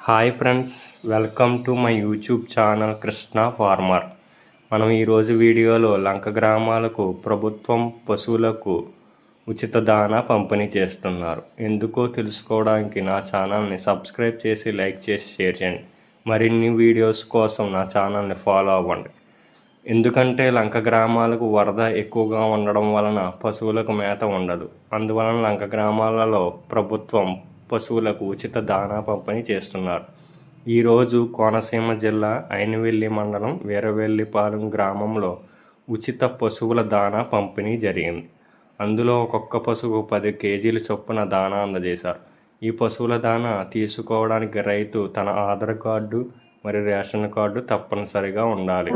Hi friends, welcome to my YouTube channel Krishna Farmer. మనం ఈరోజు వీడియోలో లంక గ్రామాలకు ప్రభుత్వం పశువులకు ఉచిత దాణా పంపిణీ చేస్తున్నారు. ఎందుకో తెలుసుకోవడానికి నా ఛానల్ని సబ్స్క్రైబ్ చేసి లైక్ చేసి షేర్ చేయండి. మరిన్ని వీడియోస్ కోసం నా ఛానల్ని ఫాలో అవ్వండి. ఎందుకంటే లంక గ్రామాలకు వరద ఎక్కువగా ఉండడం వలన పశువులకు మేత ఉండదు. అందువలన లంక గ్రామాలలో ప్రభుత్వం పశువులకు ఉచిత దాణా పంపిణీ చేస్తున్నారు. ఈరోజు కోనసీమ జిల్లా అయినవెల్లి మండలం వీరవెల్లిపాలెం గ్రామంలో ఉచిత పశువుల దాణా పంపిణీ జరిగింది. అందులో ఒక్కొక్క పశువు 10 కేజీల చొప్పున దాణా అందజేశారు. ఈ పశువుల దాణా తీసుకోవడానికి రైతు తన ఆధార్ కార్డు మరియు రేషన్ కార్డు తప్పనిసరిగా ఉండాలి.